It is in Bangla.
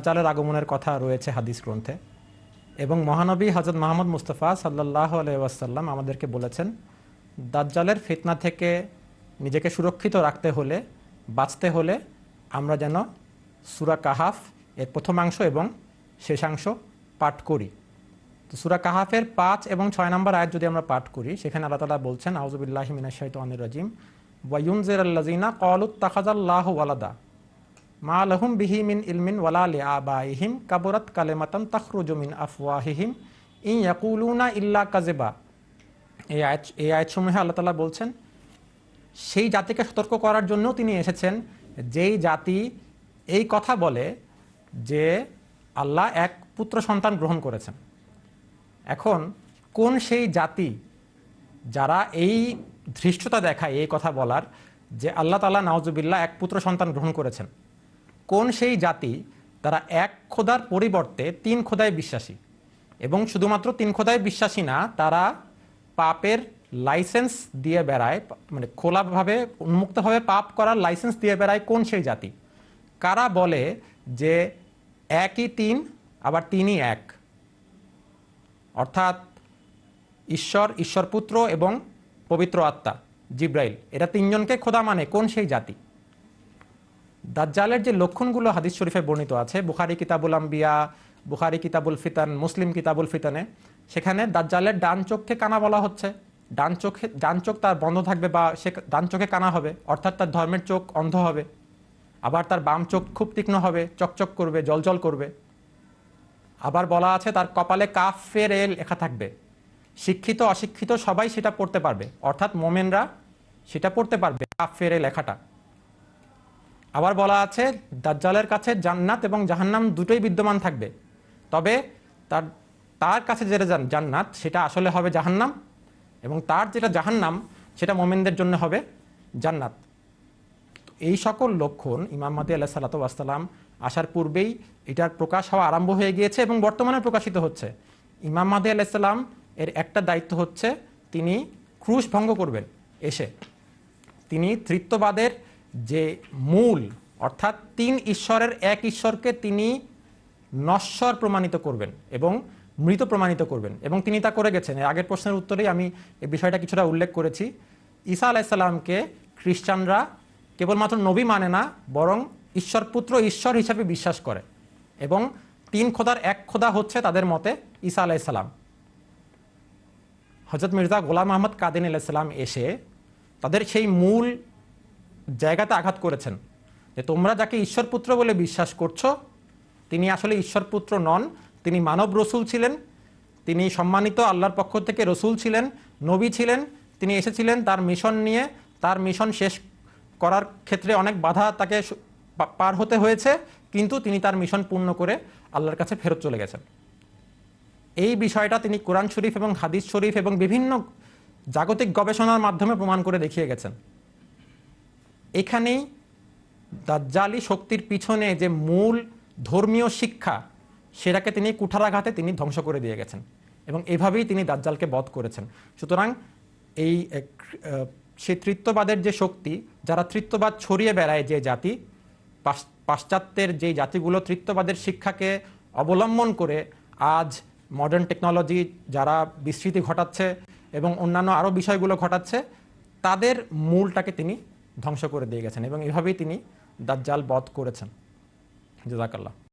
দাজ্জালের আগমনের কথা রয়েছে হাদিস গ্রন্থে, এবং মহানবী হযরত মুহাম্মদ মুস্তাফা সাল্লাল্লাহু আলাইহি ওয়াসাল্লাম আমাদেরকে বলেছেন দাজ্জালের ফিতনা থেকে নিজেকে সুরক্ষিত রাখতে হলে, বাঁচতে হলে আমরা যেন সূরা কাহাফ এর প্রথমাংশ এবং শেষাংশ পাঠ করি। তো সূরা কাহাফের 5 এবং 6 নম্বর আয়াত যদি আমরা পাঠ করি, সেখানে আল্লাহ তাআলা বলছেন আউযু বিল্লাহি মিনাশ শাইতানির রাজিম ওয়া ইউনজিরাল্লাযিনা ক্বালু ইত্তাখাযাল্লাহু ওয়ালাদা মা লাহুম বিহি মিন ইলমিন ওয়ালা লিআবাইহিম কাবুরাত কালিমাতান তাখরুজু মিন আফওয়াহিহিম ইন ইয়াকুলুনা ইল্লা কাযিবা। এই আয়াতসমূহে আল্লাহ তাআলা বলছেন সেই জাতিকে সতর্ক করার জন্য তিনি এসেছেন যেই জাতি এই কথা বলে যে আল্লাহ এক পুত্র সন্তান গ্রহণ করেছেন। এখন কোন সেই জাতি যারা এই ধৃষ্টতা দেখায় এই কথা বলার যে আল্লাহ তাআলা নাউজুবিল্লাহ এক পুত্র সন্তান গ্রহণ করেছেন, কোন সেই জাতি তারা এক খোদার পরিবর্তে 3 খোদায় বিশ্বাসী, এবং শুধুমাত্র 3 খোদায় বিশ্বাসী না, তারা পাপের লাইসেন্স দিয়ে বেড়ায়, মানে খোলাভাবে উন্মুক্তভাবে পাপ করার লাইসেন্স দিয়ে বেড়ায়। কোন সেই জাতি? কারা বলে যে একই 3 আবার 3ই এক, অর্থাৎ ঈশ্বর, ঈশ্বর পুত্র এবং পবিত্র আত্মা জিব্রাইল, এরা 3 জনকে খোদা মানে কোন সেই জাতি? দাজ্জালের যে লক্ষণগুলো হাদিস শরীফে বর্ণিত আছে, বুখারী কিতাবুল আম্বিয়া, বুখারী কিতাবুল ফিতান, মুসলিম কিতাবুল ফিতানে, সেখানে দাজ্জালের ডান চোখকে কানা বলা হচ্ছে। ডান চোখ তার বন্ধ থাকবে বা সে ডান চোখে কানা হবে, অর্থাৎ তার ধর্মের চোখ অন্ধ হবে। আবার তার বাম চোখ খুব তীক্ষ্ণ হবে, চকচক করবে, জলজল করবে। আবার বলা আছে তার কপালে কাফের এ লেখা থাকবে, শিক্ষিত অশিক্ষিত সবাই সেটা পড়তে পারবে, অর্থাৎ মোমেনরা সেটা পড়তে পারবে কাফের এ লেখাটা। আবার বলা আছে দাজ্জালের কাছে জান্নাত এবং জাহান্নাম দুটোই বিদ্যমান থাকবে, তবে তার কাছে যেটা জান্নাত সেটা আসলে হবে জাহান্নাম, এবং তার যেটা জাহান্নাম সেটা মোমেনদের জন্য হবে জান্নাত। এই সকল লক্ষণ ইমাম মাহদী আলাইহিস সালাতু ওয়াস সালাম আসার পূর্বেই এটার প্রকাশ হওয়া আরম্ভ হয়ে গিয়েছে এবং বর্তমানে প্রকাশিত হচ্ছে। ইমাম মাহদী আলাইহিস সালাম এর একটা দায়িত্ব হচ্ছে তিনি ক্রুশ ভঙ্গ করবেন। এসে তিনি ত্রিত্ববাদের যে মূল, অর্থাৎ 3 ঈশ্বরের এক ঈশ্বরকে তিনি নশ্বর প্রমাণিত করবেন এবং মৃত প্রমাণিত করবেন, এবং তিনি তা করে গেছেন। আগের প্রশ্নের উত্তরেই আমি এই বিষয়টা কিছুটা উল্লেখ করেছি। ঈসা আলাইহিস সালামকে খ্রিস্টানরা কেবলমাত্র নবী মানে না, বরং ঈশ্বর পুত্র, ঈশ্বর হিসাবে বিশ্বাস করে, এবং 3 খোদার এক খোদা হচ্ছে তাদের মতে ঈসা আলাইহিস সালাম। হযরত মির্জা গোলাম আহমদ কাদিনী আলাইহিস সালাম এসে তাদের সেই মূল জায়গাতে আঘাত করেছেন যে তোমরা যাকে ঈশ্বর পুত্র বলে বিশ্বাস করছো তিনি আসলে ঈশ্বর পুত্র নন, তিনি মানব রসুল ছিলেন, তিনি সম্মানিত আল্লাহর পক্ষ থেকে রসুল ছিলেন, নবী ছিলেন। তিনি এসেছিলেন তার মিশন নিয়ে, তার মিশন শেষ করার ক্ষেত্রে অনেক বাধা তাকে পার হতে হয়েছে, কিন্তু তিনি তার মিশন পূর্ণ করে আল্লাহর কাছে ফেরত চলে গেছেন। এই বিষয়টা তিনি কোরআন শরীফ এবং হাদিস শরীফ এবং বিভিন্ন জাগতিক গবেষণার মাধ্যমে প্রমাণ করে দেখিয়ে গেছেন। এখানেই দাজ্জালি শক্তির পিছনে যে মূল ধর্মীয় শিক্ষা সেটাকে তিনি কুঠারাঘাতে তিনি ধ্বংস করে দিয়ে গেছেন, এবং এভাবেই তিনি দাজ্জালকে বধ করেছেন। সুতরাং এই সেই তৃত্ববাদের যে শক্তি, যারা তৃত্ববাদ ছড়িয়ে বেড়ায়, যে জাতি, পাশ্চাত্যের যে জাতিগুলো তৃত্ববাদের শিক্ষাকে অবলম্বন করে আজ মডার্ন টেকনোলজি যারা বিস্তৃতি ঘটাচ্ছে এবং অন্যান্য আরও বিষয়গুলো ঘটাচ্ছে, তাদের মূলটাকে তিনি ধ্বংস করে দিয়ে গেছেন, এবং এভাবেই তিনি দাজ্জাল বধ করেছেন। জাযাকাল্লাহ।